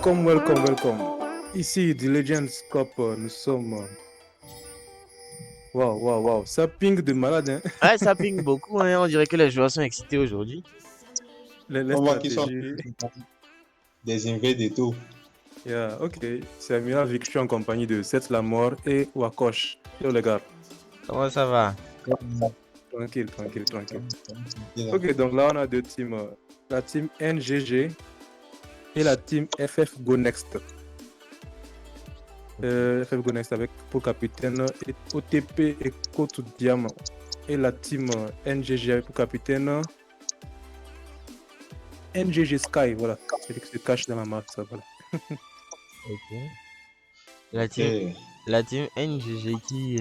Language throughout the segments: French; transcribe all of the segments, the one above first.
Welcome. Ici, The Legends Cup, nous sommes. Waouh. Ça ping de malade, hein. Ouais, ça ping beaucoup, hein. On dirait que les joueurs sont excités aujourd'hui. Les On voit qu'ils sont stratégies. des invades et tout. Yeah, ok. C'est Amira Vic, je suis en compagnie de Seth Lamor et Wakosh. Yo, les gars. Comment ça va? Tranquille. Ok, donc là, on a deux teams. La team NGG et la team FF Go Next. FF Go Next avec pour capitaine OTP et Kotu Diamant. Et la team NGG avec pour capitaine NGG Sky. Voilà, c'est lui qui se cache dans la marque, ça. Voilà. Ok. La team NGG qui,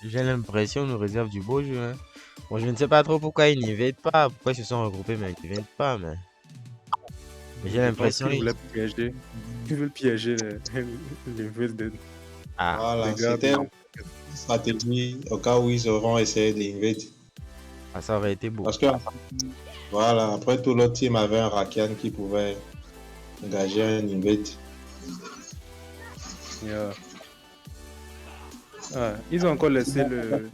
j'ai l'impression, nous réserve du beau jeu, hein. Bon, je ne sais pas trop pourquoi ils n'y viennent pas, pourquoi ils se sont regroupés, mais ils n'y viennent pas, mais j'ai Je pense l'impression. qu'ils voulaient piéger. Ils veulent piéger les vœux de Ah, Voilà, des gars. c'était une stratégie au cas où ils auront essayé d'invade. ah, ça aurait été beau. Parce que, voilà, après tout l'autre team avait un Rakian qui pouvait engager un invade. Yeah. Ah, ils ont encore laissé le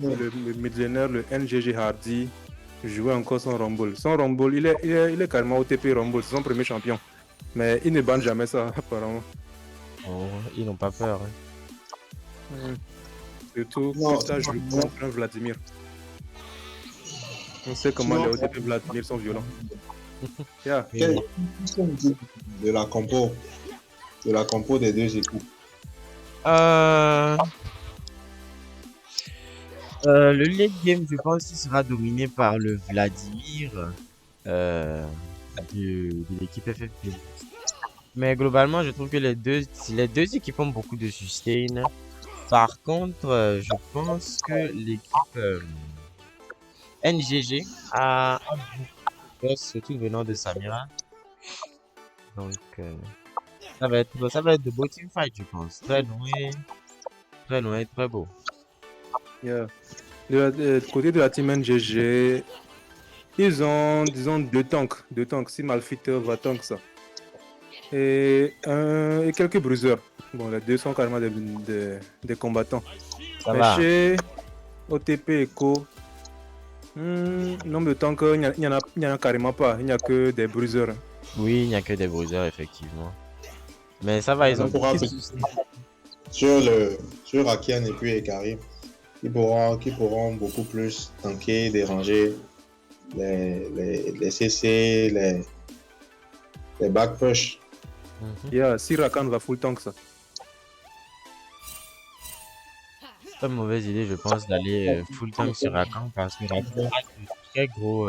millionnaire, le NGG Hardy, jouer encore son Rumble. Son Rumble, il est carrément OTP Rumble, c'est son premier champion. Mais il ne banne jamais ça, apparemment. Oh, ils n'ont pas peur, hein. Surtout Non, que ça joue contre un Vladimir. On sait comment les OTP Vladimir sont violents. Yeah. Quelle de la compo des deux équipes. Euh, le late game, je pense qu'il sera dominé par le Vladimir de l'équipe FFP. Mais globalement, je trouve que les deux équipes ont beaucoup de sustain. Par contre, je pense que l'équipe NGG a beaucoup de force, surtout venant de Samira. Donc, ça va être de beaux teamfights, je pense. Très loin, très beau. Yeah. Du côté de la team NGG, ils ont, disons, deux tanks. Si Malfighter va tank ça. Et quelques bruiseurs. Bon, les deux sont carrément des combattants. Ça Mais va. chez OTP Echo, nombre de tanks, il n'y en a carrément pas. Il n'y a que des bruiseurs. Oui, il n'y a que des bruiseurs, effectivement. Mais ça va, ils ont On pourra sur Rakian et puis Karim, qui pourront beaucoup plus tanker, déranger les CC, les back push. Yeah, si Rakan va full tank ça. C'est pas une mauvaise idée, je pense, d'aller full tank sur Rakan parce que Rakan a de très gros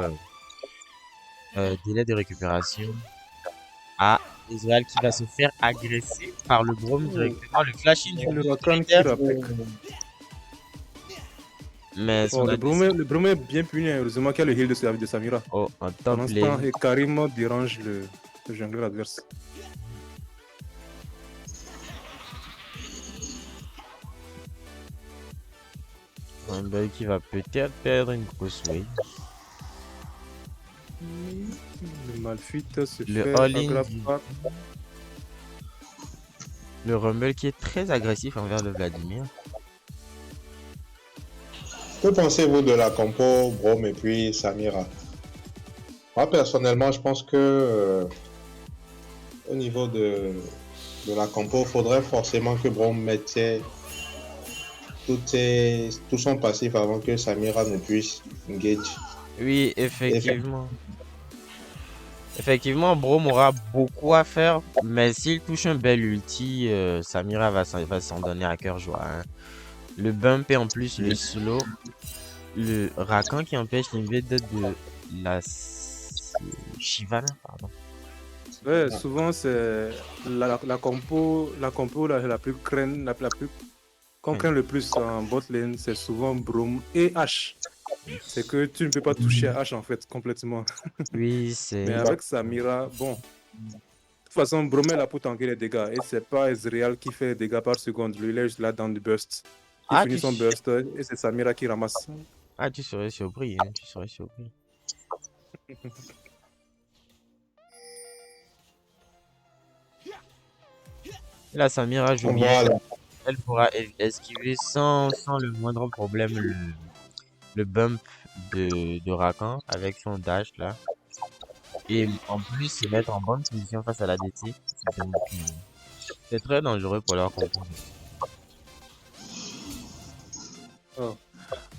délais de récupération. Ah, Israël qui va se faire agresser par le Braum directement, le flashing du Le coup Rakan qui derrière. rapplique. Mais son Oh, le Brome est bien puni, hein. Heureusement qu'il y a le heal de Samira. Oh, en top Pendant ce temps, lane. Karim dérange le jungle adverse. Rumble qui va peut-être perdre une grosse wave. Le Malphite se Le fait all-in aggrapper. Le Rumble qui est très agressif envers le Vladimir. Que pensez-vous de la compo Brom et puis Samira? Moi, personnellement, je pense que au niveau de la compo, il faudrait forcément que Brom mette tout son passif avant que Samira ne puisse engage. Oui, effectivement. Effectivement, Braum aura beaucoup à faire, mais s'il touche un bel ulti, Samira va s'en donner à cœur joie, hein. Le bump et en plus le slow. Le Rakan qui empêche l'invade de la Shivana, pardon. Ouais, souvent c'est la compo la plus qu'on craint le plus en bot lane, c'est souvent Braum et H. C'est que tu ne peux pas toucher à H en fait complètement. Oui, Mais c'est... avec Samira, bon, de toute façon, Braum est là pour tanker les dégâts et c'est pas Ezreal qui fait les dégâts par seconde. Lui, il est juste là dans le burst. Il Ah, finit son burst et c'est Samira qui ramasse. tu serais surpris, hein, tu serais surpris. La Samira joue bien. Voilà. Elle pourra esquiver sans le moindre problème le bump de Rakan avec son dash là. Et en plus se mettre en bonne position face à la DT. Donc c'est très dangereux pour leur compo. Oh.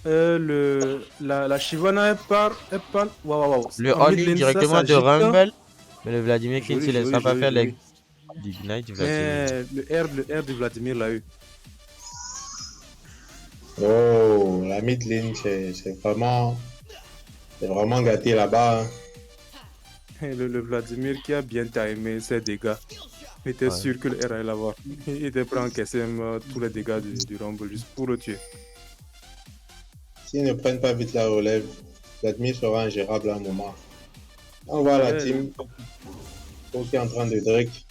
La Shyvana, elle part, waouh, waouh, waouh. Le En mid all-in lane, ça directement de s'agite. Rumble. Mais le Vladimir qui ne se Joli, laissera joli, pas joli, faire joli. l'ignite du Vladimir. Mais le R de Vladimir l'a eu. Oh, la mid lane, c'est vraiment gâté là-bas. Hein. Et le Vladimir qui a bien timé ses dégâts. Il était Ouais. sûr que le R allait l'avoir. Il était prêt à encaisser tous les dégâts du Rumble juste pour le tuer. S'ils ne prennent pas vite la relève, Vladimir sera ingérable à un moment. On voit la Ouais, team qui est en train de Drake.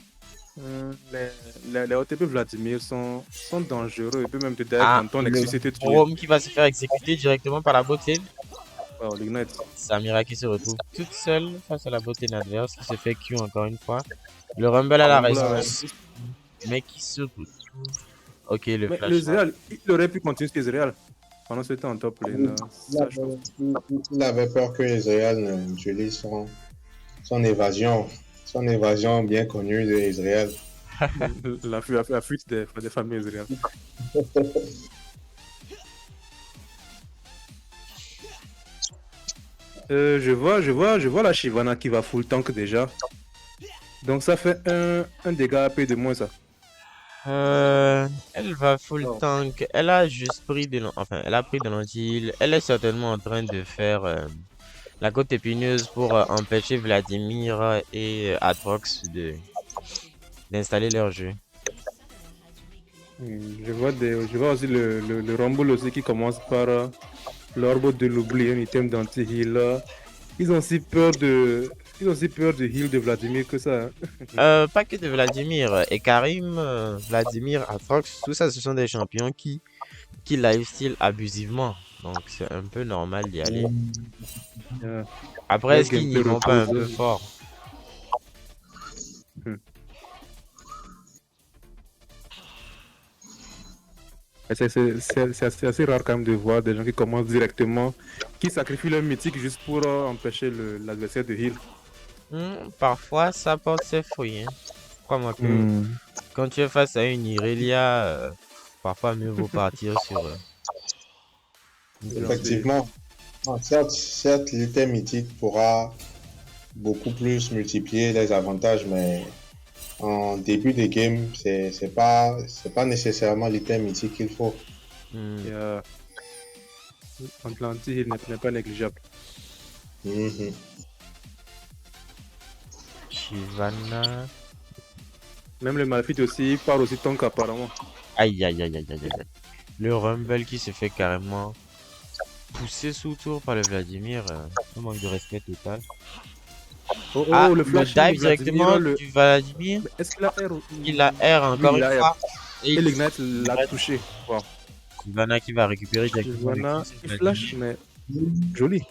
Les OTP Vladimir sont dangereux. Il peut même te dire Ah, quand ton le Nexus était tué. Rome qui va se faire exécuter directement par la bot lane. Wow, l'Ignite. Samira qui se retrouve toute seule face à la bot lane adverse qui se fait Q encore une fois. Le Rumble à la Rumble a response. Mais qui se retrouve. Ok, le Mais flash. le Zreal, il aurait pu continuer sur Zreal pendant ce temps en top lane. Ça, je pense. Il avait peur que Israël n'utilise son évasion bien connue d'Israël. La fuite des familles Zreal. Je vois la Shyvana qui va full tank déjà. Donc ça fait un dégât AP de moins ça. Elle va full Oh. tank. Elle a juste pris enfin, elle a pris de l'anti-heal. Elle est certainement en train de faire la côte épineuse pour empêcher Vladimir et Atrox d'installer leur jeu. Je vois aussi le Rumble aussi qui commence par l'orbe de l'oubli, un item d'anti-heal. Ils ont si peur de heal de Vladimir que ça. Hein. Pas que de Vladimir et Karim, Vladimir, Atrox, tout ça, ce sont des champions qui lifesteal abusivement. Donc c'est un peu normal d'y aller. Après, est-ce qu'ils n'y vont pas un peu fort? C'est assez rare quand même de voir des gens qui commencent directement, qui sacrifient leur mythique juste pour empêcher l'adversaire de heal. Parfois, ça porte ses fruits. Hein. Crois-moi que quand tu es face à une Irelia, parfois mieux vaut partir sur... Effectivement. Certes, l'item mythique pourra beaucoup plus multiplier les avantages, mais en début de game, c'est pas nécessairement l'item mythique qu'il faut. L'anti-heal n'est pas négligeable. Shyvana. Même le Malphite aussi, il part aussi tank apparemment. Aïe aïe aïe aïe aïe aïe. Le Rumble qui se fait carrément pousser sous tour par le Vladimir. Un manque de respect total. Le flash dive directement du Vladimir. Est-ce qu'il a R? Il a R encore une fois. Et l'Ignite l'a touché. Wow. Shyvana qui va récupérer directement. Shyvana, il flash, mais joli.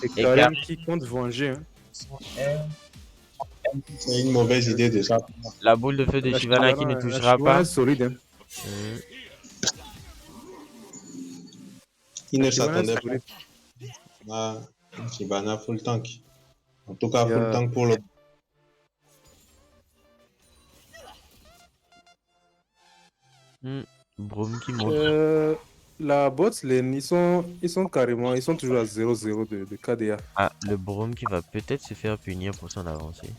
Et Karim qui compte venger. Hein. C'est une mauvaise idée de ça. La boule de feu de Shyvana qui ne touchera pas. Solide. Hein. Il ne s'attendait pas à Shyvana full tank. En tout cas, full tank pour le... Broom qui monte. La bot lane, ils sont toujours à 0-0 de KDA. Le Broom qui va peut-être se faire punir pour son avancée.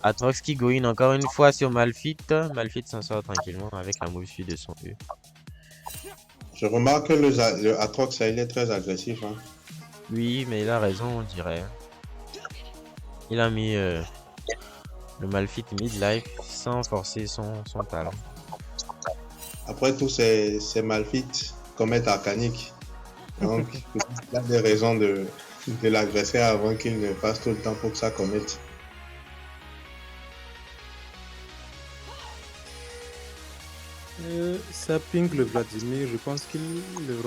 Atrox qui go in encore une fois sur Malphite. Malphite s'en sort tranquillement avec la move de son E. Je remarque que le Atrox, il est très agressif. Hein. Oui, mais il a raison, on dirait. Il a mis le Malphite mid-life sans forcer son talent. Après tout, c'est Malphite comète arcanique. Donc, il a des raisons de l'agresser avant qu'il ne fasse tout le temps pour que ça commette. Ça ping le Vladimir. Je pense que le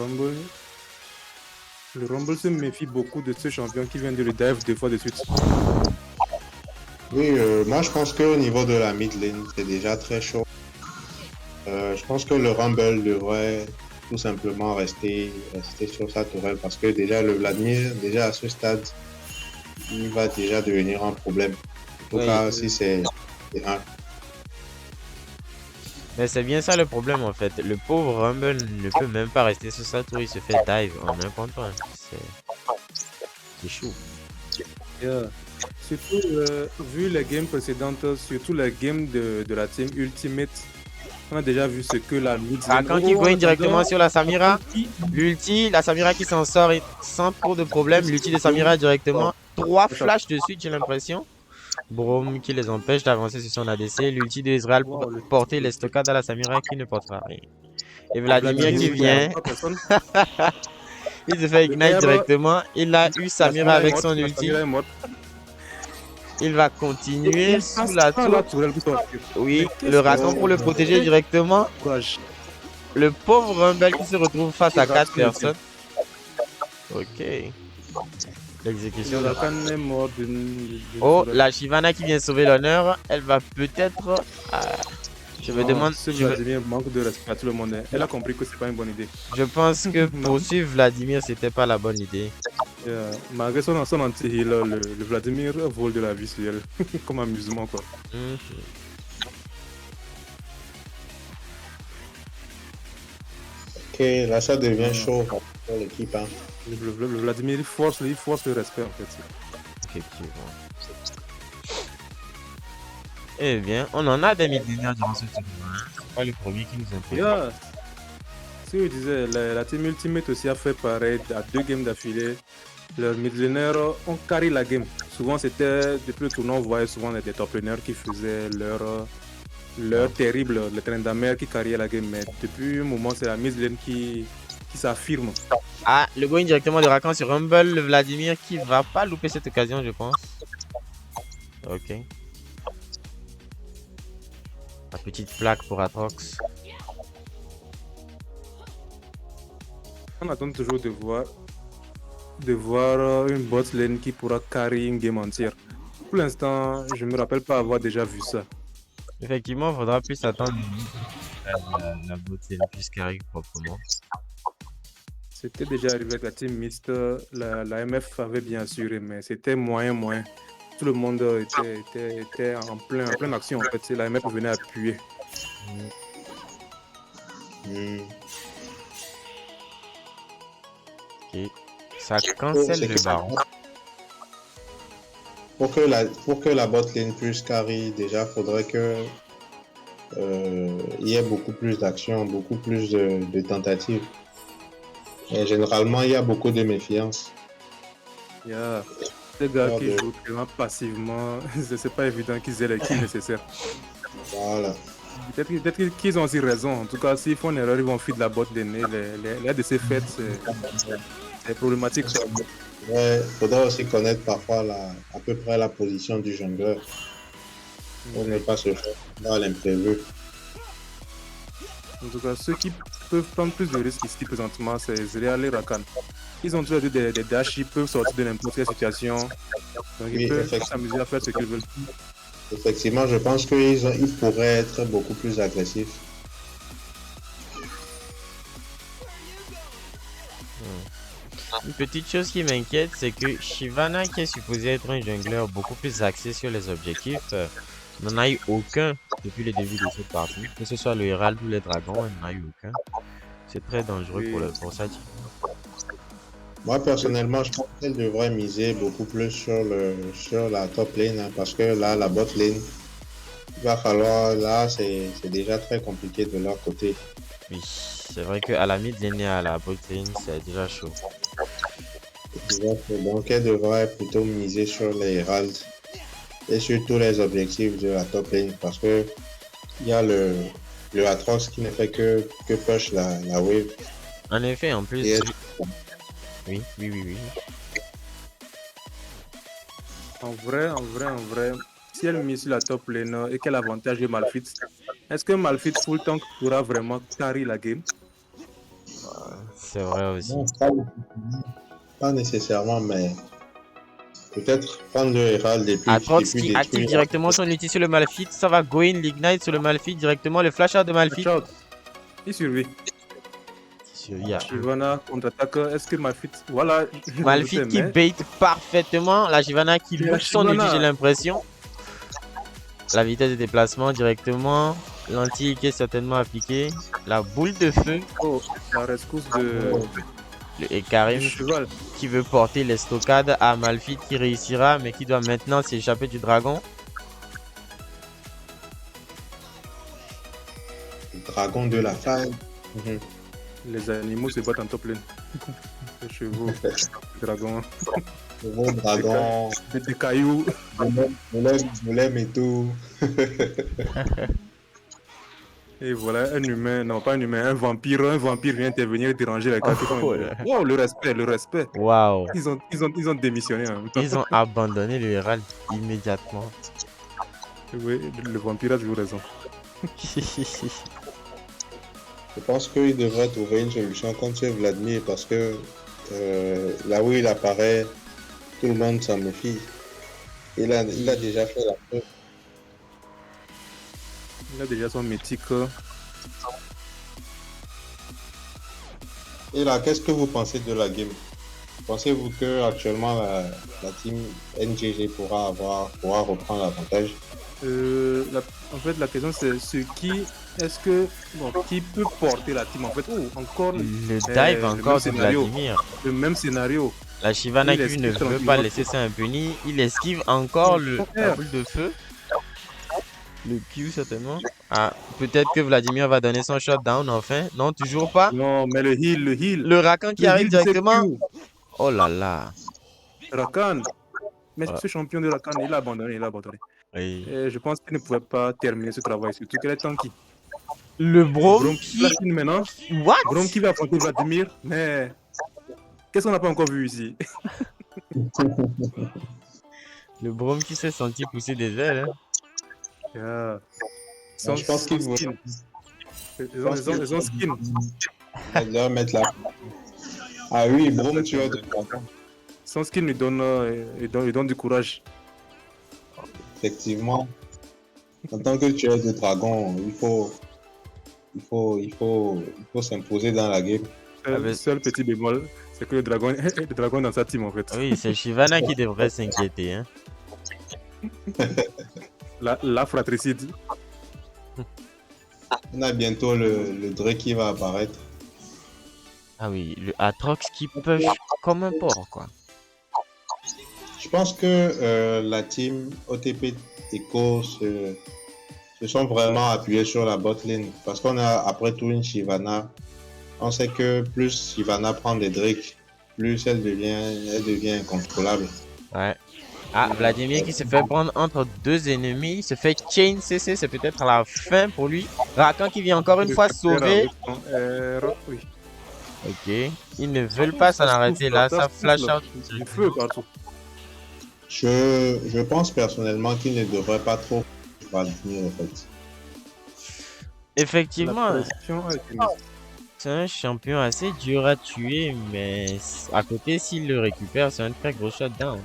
Rumble se méfie beaucoup de ce champion qui vient de le dive 2 fois de suite. Oui, moi je pense qu'au niveau de la mid lane, c'est déjà très chaud. Je pense que le Rumble devrait tout simplement rester sur sa tourelle parce que déjà le Vladimir, déjà à ce stade, il va déjà devenir un problème. En tout Oui, cas, si c'est un. mais c'est bien ça le problème en fait. Le pauvre Rumble ne peut même pas rester sur sa tour, il se fait dive en un contre un. C'est chaud. Yeah. Surtout, vu les games précédentes, surtout les games de la team Ultimate, on a déjà vu ce que la mid lane. Rakan qui Oh, go en in directement attendant, sur la Samira. qui- L'ulti, la Samira qui s'en sort sans trop de problème. L'ulti de Samira directement. 3 flashs de suite, j'ai l'impression. Braum qui les empêche d'avancer sur son ADC. L'ulti de Israël pour Wow, porter les stockades à la Samira qui ne portera rien. Et Vladimir Vladimir qui qui n'arrête vient, pas personne. il se fait Le ignite R, directement. Il a eu la Samira Samira est avec morte, son la ulti. Samira est morte. Il va Et continuer il sous passe la par la tour. tourelle pour sortir. Mais Oui, le qu'est-ce que Rakan Oh, pour le c'est? protéger Quel directement. courage. Le pauvre Rumble qui se retrouve face Il à rate 4 son ultime. personnes. Ok. L'exécution Le de Rakan est mort d'une Oh, tourelle. la Shyvana qui vient sauver l'honneur. Elle va peut-être. Je me Non, demande. ce Vladimir manque de respect à tout le monde, hein. Elle a compris que c'est pas une bonne idée. Je pense que Non. poursuivre Vladimir, c'était pas la bonne idée. Malgré son anti-heal, le Vladimir vole de la vie sur elle. Comme amusement, quoi. Mhm. ok, là ça devient chaud pour l'équipe. Hein. Le Vladimir, il force le respect, en fait. Effectivement. Eh bien, on en a des millénaires durant ce tournoi, hein. C'est pas le premier qui nous imprime. Yeah. Si je disais, la team Ultimate aussi a fait pareil à 2 games d'affilée. Leurs millénaires ont carré la game. Souvent, c'était, depuis le tournoi, on voyait souvent des top laners qui faisaient leur terrible, le train d'amer qui carriait la game. Mais depuis un moment, c'est la mid-lane qui s'affirme. Ah, le going directement de Rakan sur Rumble. Le Vladimir qui va pas louper cette occasion, je pense. Ok. La petite plaque pour Atrox. On attend toujours de voir une bot lane qui pourra carry une game entière. Pour l'instant, je me rappelle pas avoir déjà vu ça. Effectivement, il faudra plus attendre la beauté plus carré proprement. C'était déjà arrivé avec la team mixte, la MF avait bien assuré, mais c'était moyen. Tout le monde était en pleine action en fait. C'est la MF venait appuyer. Hmm. Ok. Ça cancelle C'est le que- baron. Pour que la bot lane puisse carry, déjà, faudrait que il y ait beaucoup plus d'actions, beaucoup plus de tentatives. Et généralement, il y a beaucoup de méfiance. Il y a des gars Ah, qui ben. jouent vraiment passivement. C'est pas évident qu'ils aient les kills nécessaires. Voilà. Peut-être qu'ils ont aussi raison. En tout cas, s'ils font une erreur, ils vont fuir de la botte des nez. Les ADC faites, c'est problématique. Il faudrait aussi connaître parfois à peu près la position du jongleur pour ne pas se faire dans l'imprévu. En tout cas, ceux qui peuvent prendre plus de risques ici présentement, c'est Zreal et Rakan. Ils ont tous les deux des dash, ils peuvent sortir de n'importe quelle situation. Donc Oui, ils peuvent effectivement. s'amuser à faire ce qu'ils veulent. Effectivement, je pense qu'ils pourraient être beaucoup plus agressifs. Une petite chose qui m'inquiète, c'est que Shyvana, qui est supposé être un jongleur beaucoup plus axé sur les objectifs, n'en a eu aucun depuis le début de cette partie. Que ce soit le Herald ou les dragons, elle n'en a eu aucun. C'est très dangereux pour sa team. Moi, personnellement, je pense qu'elle devrait miser beaucoup plus sur la top lane, hein, parce que là, la bot lane, il va falloir, là, c'est déjà très compliqué de leur côté. Oui, c'est vrai qu'à la mid lane et à la bot lane, c'est déjà chaud. Donc, elle devrait plutôt miser sur les Heralds et sur tous les objectifs de la top lane, parce que il y a le Atrox qui ne fait que push la wave. En effet, en plus... Et Oui. En vrai, si elle mise sur la top lane et quel avantage de Malphite, est-ce que Malphite full tank pourra vraiment carry la game? C'est vrai aussi. non, pas nécessairement, mais Peut-être prendre le Herald et puis Atrox qui détruire. active directement son ulti sur le Malphite. Ça va go in l'ignite sur le Malphite directement. Le flash out de Malphite. Watch out. Il survit. Il y a Shyvana contre-attaque. Est-ce que Malphite. Voilà. je m'en Malphite doutais, qui mais- bait parfaitement. La Shyvana qui C'est la look son ulti, Shyvana. j'ai l'impression. La vitesse de déplacement directement. L'anti qui est certainement appliqué. La boule de feu. Oh, la rescousse de. Le du Ekarim cheval. qui veut porter les stockades à Malphite qui réussira, mais qui doit maintenant s'échapper du dragon. Dragon de la faille. Les animaux se battent en top lane. Les chevaux, les dragons, Le gros dragon, des cailloux. Golem et tout. Et voilà, un humain, non pas un humain, un vampire vient intervenir et déranger les gars. Oh là. Wow, le respect, le respect. Waouh. Ils ont démissionné en même temps. Ils ont abandonné le Herald immédiatement. Oui, le vampire a toujours raison. Je pense qu'il devrait trouver une solution contre ce Vladimir parce que là où il apparaît, tout le monde s'en méfie. Il a déjà fait la preuve. Il a déjà son mythique. Et là, qu'est-ce que vous pensez de la game? Pensez-vous que actuellement la team NGG pourra reprendre l'avantage? En fait, la question c'est qui peut porter la team en fait. Oh, encore Le dive le encore même de scénario. Vladimir. Le même scénario. La Shyvana Il qui ne esquive veut pas tranquillement. laisser ça impuni. Il esquive encore la boule de feu. Le Q certainement. Ah, peut-être que Vladimir va donner son shutdown enfin. Non, toujours pas. Non, mais le heal. Le Rakan qui Le arrive heal de directement. CQ. Oh là là. Rakan. Mais Ouais. ce champion de Rakan, il a abandonné. Oui. Et je pense qu'il ne pouvait pas terminer ce travail, surtout qu'elle est tanky. Le Brom Brom qui... platine maintenant. What? Brom qui va affronter Vladimir. Mais qu'est-ce qu'on n'a pas encore vu ici? Le Brom qui s'est senti pousser des ailes. Hein. Yeah. Je pense qu'il Son faut skin. Ils ont skin. leur mettre la. Ah oui, Brom, tu as de Son skin lui donne du courage. Effectivement. En tant que tueur de dragon, il faut s'imposer dans la game. Seul petit bémol, c'est que le dragon est dans sa team en fait. Oui, c'est Shyvana qui devrait s'inquiéter. Hein. La fratricide. On a bientôt le Drake qui va apparaître. Ah oui, le Atrox qui push comme un porc, quoi. Je pense que la team OTP Echo se sont vraiment appuyés sur la bot lane. Parce qu'on a après tout une Shyvana. On sait que plus Shyvana prend des Drake, plus elle devient incontrôlable. Ouais. Ah, Vladimir qui se fait prendre entre deux ennemis. Il se fait chain CC, c'est peut-être à la fin pour lui. Rakan qui vient encore une fois sauver. Oui. Ok. Ils ne veulent pas s'en arrêter là. Ça flash out. Du feu partout. Je pense personnellement qu'il ne devrait pas trop Vladimir en fait. Effectivement, La pression a été mise. c'est un champion assez dur à tuer, mais à côté, s'il le récupère, c'est un très gros shutdown.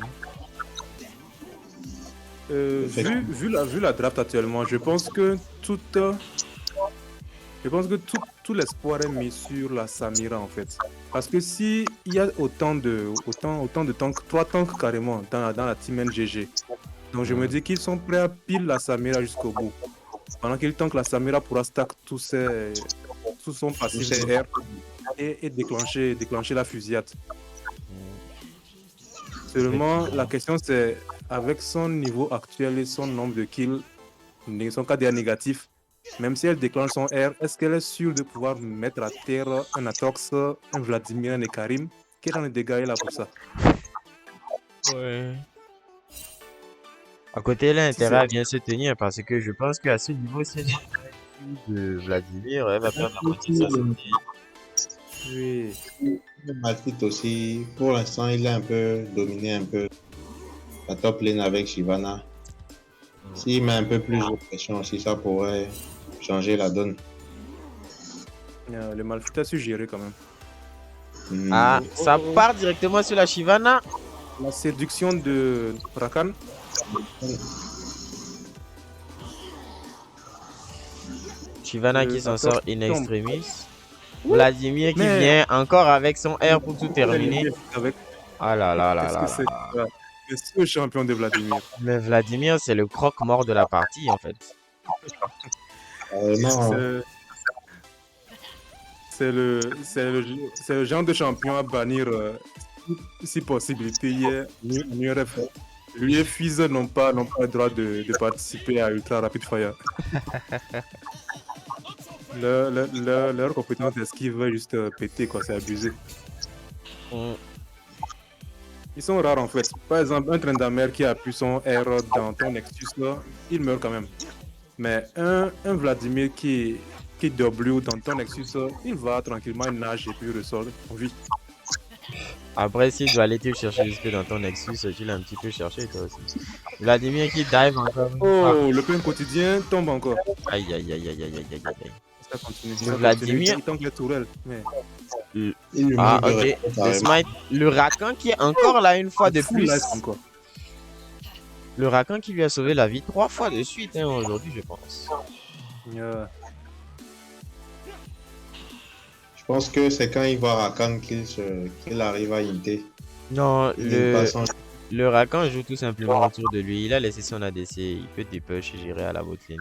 Vu la draft actuellement, je pense que tout l'espoir est mis sur la Samira en fait. Parce que si il y a autant de tanks, 3 tanks carrément dans la team NGG, donc je me dis qu'ils sont prêts à pile la Samira jusqu'au bout. Pendant qu'ils tankent, la Samira pourra stack tout son passif DR et déclencher la fusillade. Seulement, la question c'est, avec son niveau actuel et son nombre de kills, son KDA négatif, même si elle déclenche son R, est-ce qu'elle est sûre de pouvoir mettre à terre un Atrox, un Vladimir, un Ekarim? Quel genre de dégâts elle a pour ça? Ouais. À côté, elle a intérêt à bien se tenir parce que je pense qu'à ce niveau, c'est de Vladimir, elle va perdre la moitié de sa santé. Oui. Malphite aussi, pour l'instant, il a un peu dominé la top lane avec Shyvana. S'il met un peu plus de pression aussi, ça pourrait changer la donne. Le Malphite a su gérer quand même. Ah, ça part directement sur la Shyvana. la séduction de Rakan. Shyvana qui s'en Attends, sort in tombe. extremis. Vladimir qui Mais- vient encore avec son R pour tout terminer. Avec... Ah là là là Qu'est-ce là que là. c'est que ça? C'est le champion de Vladimir. Mais Vladimir, c'est le croque-mort de la partie en fait. Carrément, hein. C'est le genre de champion à bannir si possibilité hier en URF. Lui et Fizz n'ont pas le droit de participer à Ultra Rapid Fire. Leur compétence d'esquive est juste péter, quoi, c'est abusé. Mm. Ils sont rares en fait. Par exemple, un Tryndamere qui appuie son R dans ton Nexus, là, il meurt quand même. Mais un Vladimir qui W dans ton Nexus, il va tranquillement, il nage et puis ressort en vie. Après, s'il doit aller te chercher jusque dans ton Nexus, tu l'as un petit peu cherché toi aussi. Vladimir qui dive encore. Oh, le pain quotidien tombe encore. Aïe aïe aïe aïe aïe aïe aïe aïe. Ça continue. Le Vladimir. Il tank les tourelles. Mais... Il lui Ah manque de ok. respect, Le carrément. smite. Le Rakan qui est encore là une fois de full plus. life encore. Le Rakan qui lui a sauvé la vie 3 fois de suite hein, aujourd'hui je pense. Yeah. Je pense que c'est quand il voit Rakan qu'il arrive à hinter. Non, Il est pas sans- le Rakan joue tout simplement autour de lui. Il a laissé son ADC. Il peut dépush et gérer à la botlane.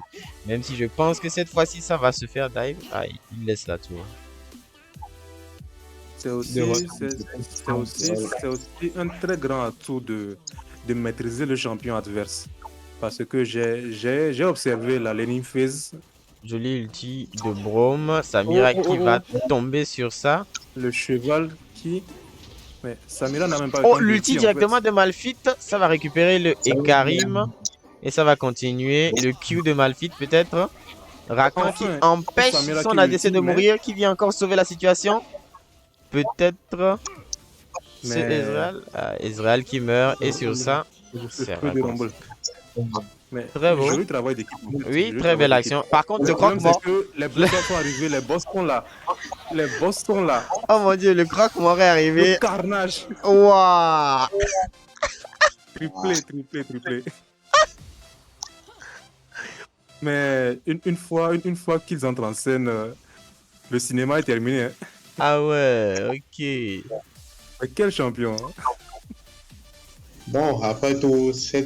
Même si je pense que cette fois-ci ça va se faire dive. Ah, il laisse la tour. C'est aussi, De c'est aussi un très grand atout de maîtriser le champion adverse. Parce que j'ai observé la laning phase, Joli ulti de Braum. Samira qui va tomber sur ça. le cheval qui... Mais Samira n'a même pas... Oh, eu l'ulti en fait. directement de Malphite. Ça va récupérer le Ekarim. Et ça va continuer. Le Q de Malphite peut-être. Rakan qui Enfin, empêche Samira son qui ADC ultime, de mais- mourir. Qui vient encore sauver la situation. Peut-être... C'est Mais- Ezreal. Ah, Ezreal qui meurt. Et sur ça... C'est C'est peu de raccourci. rumble. Mais Très beau. joli travail d'équipe. en fait. Oui, Joli très belle travail d'équipe. action. Par contre, Le le problème, croque-mort... c'est que les boss sont arrivés, les boss sont là. Les boss sont là. Oh mon dieu, le croque-mort est Le arrivé. carnage. Waouh. Triplé. Mais une fois qu'ils entrent en scène, le cinéma est terminé. Hein. Ah ouais, ok. Mais quel champion. Hein. Bon, après tout, ce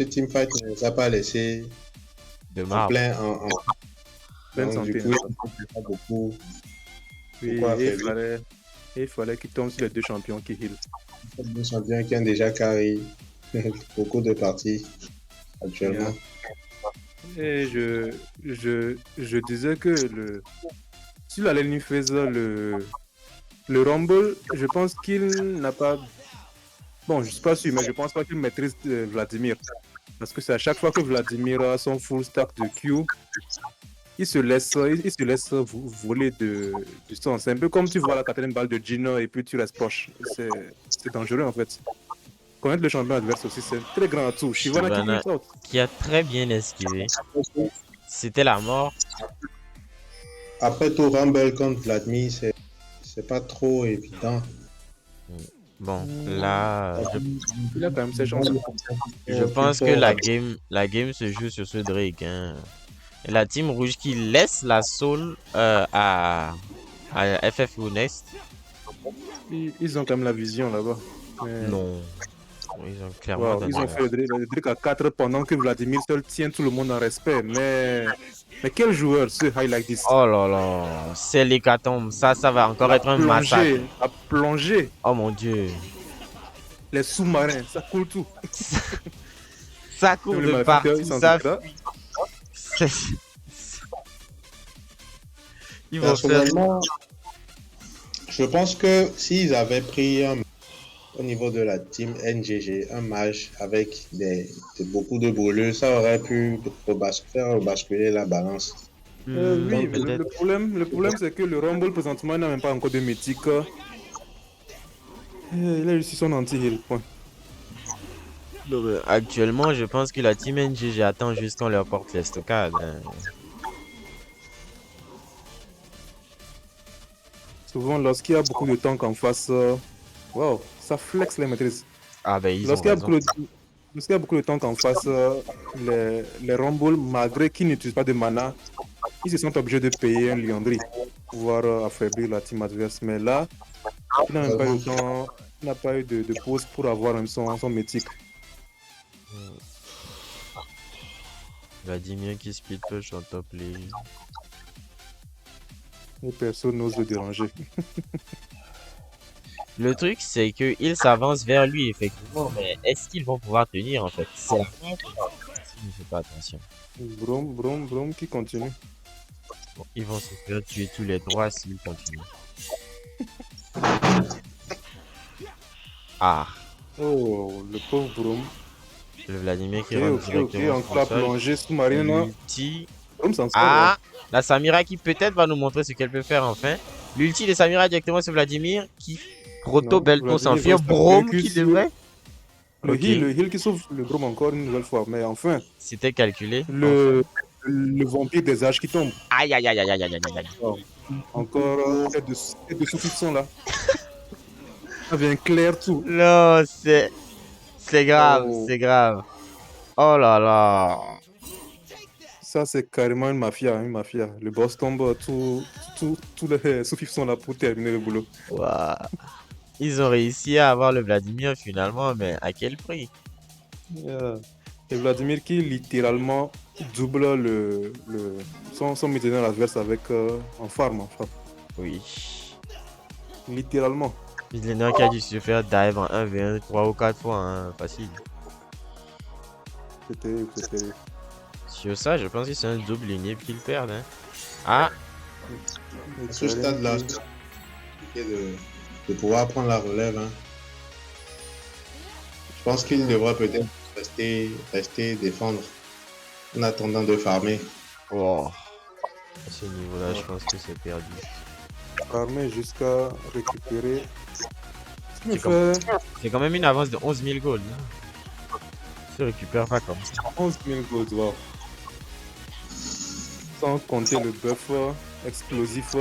teamfight ne nous a pas laissé De en marbre. plein. Pleine Donc, santé. du coup, hein. il n'y a pas beaucoup. Oui, Pourquoi et faire il fallait qu'il tombe sur les deux champions qui heal. Deux champions qui ont déjà carré beaucoup de parties actuellement. Et je disais que sur la ligne phase, le Rumble, je pense qu'il n'a pas... Bon, je suis pas sûr, mais je pense pas qu'il maîtrise Vladimir. Parce que c'est à chaque fois que Vladimir a son full stack de Q, il se laisse voler de son. C'est un peu comme tu vois la quatrième balle de Gino et puis tu restes proche. C'est dangereux en fait. Connaître le champion adverse aussi, c'est un très grand atout. Shyvana qui Shyvana. ult out. Qui a très bien esquivé. C'était la mort. Après tout, Rumble contre Vladimir, c'est pas trop évident. Bon, là, Il a quand même ses chances. je pense que la game se joue sur ce Drake. Hein. Et la team rouge qui laisse la soul à FFU Next. Ils ont quand même la vision là-bas. Mais- Non. Ils ont clairement Wow, donné ils ont la- fait le Drake à 4 pendant que Vladimir seul tient tout le monde en respect. Mais quel joueur ce high like this? Oh là là, c'est l'hécatombe. Ça va encore être un massacre. À plonger Oh mon dieu. les sous-marins, ça coule tout. Ça court Même de le partout. Mafia, ils Ça sont fuit. Ils vont faire... Personnellement, je pense que s'ils avaient pris au niveau de la team NGG un match avec beaucoup de brûleurs, ça aurait pu faire basculer la balance. Oui, donc mais le problème c'est que le Rumble présentement n'a même pas encore de mythique. Il a réussi son anti-heal. Point. Actuellement, je pense que la team NGG attend juste qu'on leur porte les stockades. Hein. Souvent, lorsqu'il y a beaucoup de tanks en face, wow, ça flex les maîtrises. Ah ben ils ont Lorsqu'il y a raison. beaucoup de, lorsqu'il y a beaucoup de tanks en face, les Rumble, malgré qu'ils n'utilisent pas de mana, ils se sentent obligés de payer un Liandry pour pouvoir affaiblir la team adverse. Mais là, il n'a même pas eu le temps, il n'a pas eu de pause pour avoir même son mythique. Vladimir qui split push en top lane. Et personne n'ose le déranger. Le truc, c'est qu'ils s'avancent vers lui, effectivement, mais est-ce qu'ils vont pouvoir tenir, en fait? C'est la fin s'il ne fait pas attention. Brom qui continue. Bon, ils vont se faire tuer tous les trois s'ils continuent. Ah, Oh, le pauvre Brom. le Vladimir qui Ok, rentre ok, directement encore la au sol. plongée sous-marine. L'ulti. Brom s'en sort. Ah, la Samira qui peut-être va nous montrer ce qu'elle peut faire enfin. L'ulti de Samira directement sur Vladimir qui proto Non, Belton Vladimir s'enfuir. va se Brom vécu qui sur devrait. Le Ok. heal qui sauve le Brom encore une nouvelle fois. Mais enfin, C'était calculé. le vampire des âges qui tombe. Aïe aïe aïe aïe aïe aïe aïe aïe. Oh, encore tête de sous-soupçon là. Ça vient clair tout. Non, c'est grave, Oh. c'est grave. Oh là là. Ça, c'est carrément une mafia, une mafia. Le boss tombe, tous les sous-fifs sont là pour terminer le boulot. Ouah. Ils ont réussi à avoir le Vladimir finalement, mais à quel prix? Yeah. Et Vladimir qui littéralement double son midlaner adverse avec en farm, en fait. Oui. Littéralement. Midlaner qui a dû se faire dive en 1v1 3 ou 4 fois, hein, facile. C'était. Sur ça, je pense que c'est un double inhib qu'ils perdent. Hein. Ah, À ce stade-là, c'est compliqué de pouvoir prendre la relève. Hein. Je pense qu'il devrait peut-être rester défendre en attendant de farmer. wow. À ce niveau-là, je pense que c'est perdu. Farmer jusqu'à récupérer. C'est comme- C'est quand même une avance de 11 000 gold. Hein. Se récupère pas comme ça. 11 000 gold, wow. Sans compter le buff explosif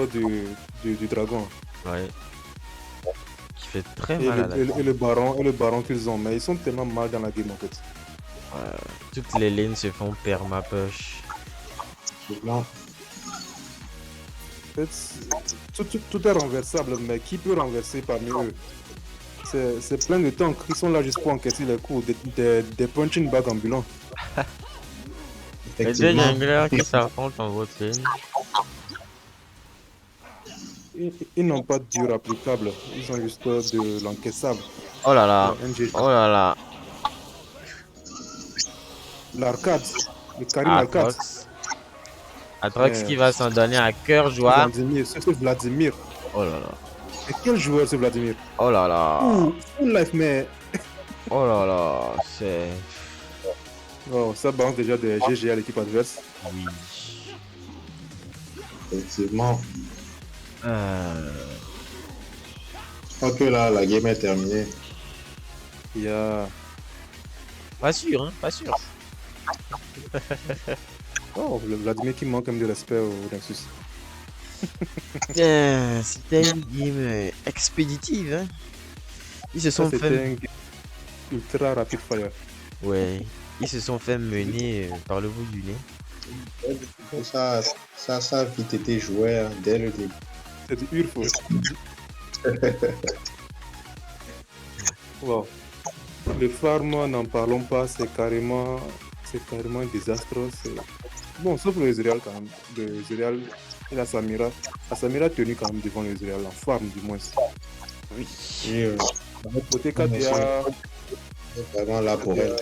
du dragon. Ouais. Qui fait très Et mal à la le, et le baron qu'ils ont. Mais ils sont tellement mal dans la game en fait. Toutes les lanes se font perma-push. Non. En fait, tout est renversable, mais qui peut renverser parmi eux? C'est plein de tanks qui sont là juste pour encaisser les coups, des punching bags ambulants. Les deux Effectivement. junglers qui s'affrontent en votre lane. Ils n'ont pas de dur applicable, ils ont juste de l'encaissable. Oh là là. NG. Oh là là. L'arcade, le Karim Arcade. Atrox. Atrox qui va s'en donner à cœur joie. Vladimir, c'est Vladimir. Oh là là. Et quel joueur c'est Vladimir? Oh là là. Ouh, full life, mais. Oh là là. C'est. Oh, ça balance déjà des GG à l'équipe adverse. Oui. Effectivement. Euh... Je crois que là, la game est terminée. Il y a. Pas sûr, hein. Pas sûr. Oh, le Vladimir qui manque quand même de respect au Nexus. C'était une game expéditive, hein. Ils se Ça, sont c'était fait. un game ultra rapid fire. Ouais. Ils se sont fait mener par le bout du nez. Ça a vite été joué hein, dès le début. C'est du Urfo. Wow. Le farm, n'en parlons pas, c'est carrément désastreux. Bon, sauf le Ezreal quand même. Le Ezreal et la Samira. La Samira a tenu quand même devant le Ezreal, en farm du moins. Oui. Et, Côté KDA, vraiment là pour elle.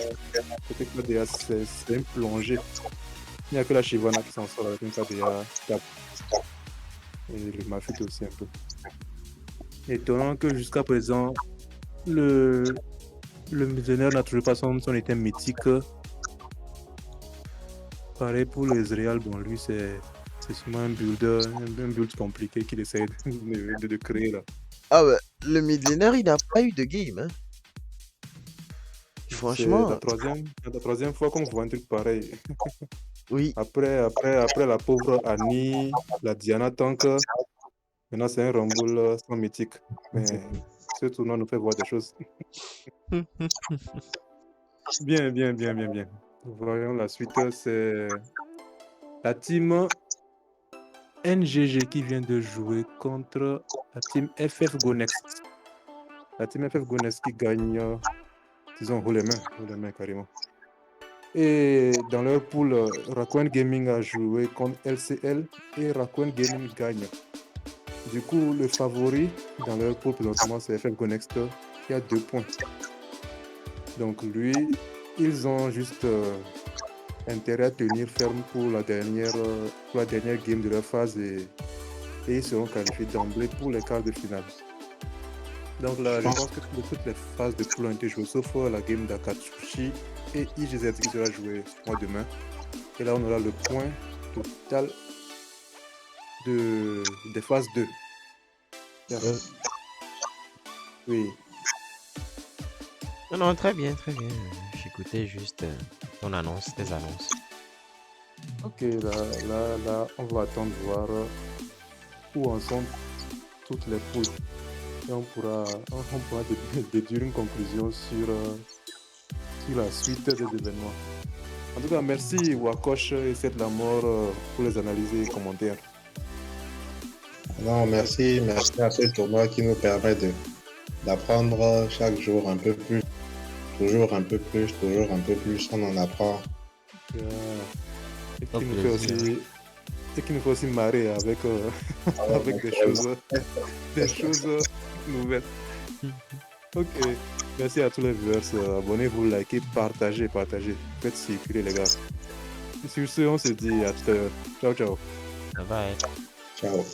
côté KDA, c'est un plongé. Il n'y a que la Shyvana qui s'en sort avec une KDA 4. Et le Mafut aussi un peu. Étonnant que jusqu'à présent, le millionnaire n'a toujours pas son item mythique. Pareil pour le Ezreal, bon lui c'est sûrement un build compliqué qu'il essaie de créer là. Ah ouais, le mid laner, il n'a pas eu de game, hein. C'est Franchement, la troisième fois qu'on voit un truc pareil. oui. Après la pauvre Annie, la Diana Tank, maintenant c'est un Rumble sans mythique. Mais Ce tournoi nous fait voir des choses. Bien, bien, bien, bien, bien. Voyons la suite. C'est la team NGG qui vient de jouer contre la team FF Go Next. La team FF Go Next qui gagne, disons, haut les mains carrément. Et dans leur pool, Rakuen Gaming a joué contre LCL et Rakuen Gaming gagne. Du coup, le favori dans leur pool présentement, c'est FF Go Next qui a 2 points. Donc lui, ils ont juste intérêt à tenir ferme pour la dernière game de leur phase et ils seront qualifiés d'emblée pour les quarts de finale. Donc là, je pense que toutes les phases de poule ont été jouées, sauf la game d'Akatsushi et IGZ qui sera jouée demain. Et là, on aura le point total des phases 2. Oui. Non, très bien, très bien. J'écoutais juste ton annonce, tes annonces. Ok, là, on va attendre voir où en sont toutes les poules. Et on pourra déduire une conclusion sur la suite des événements. En tout cas, merci Wakosh et C'est la mort pour les analyses et commentaires. Non, merci à ce tournoi qui nous permet d'apprendre chaque jour un peu plus. Toujours un peu plus, on en apprend. Et qui nous fait aussi marrer avec, avec des choses nouvelles. Ok, merci à tous les viewers. Abonnez-vous, likez, partagez. Faites circuler les gars. Et sur ce, on se dit à tout à l'heure. Ciao, ciao. Bye bye. Ciao.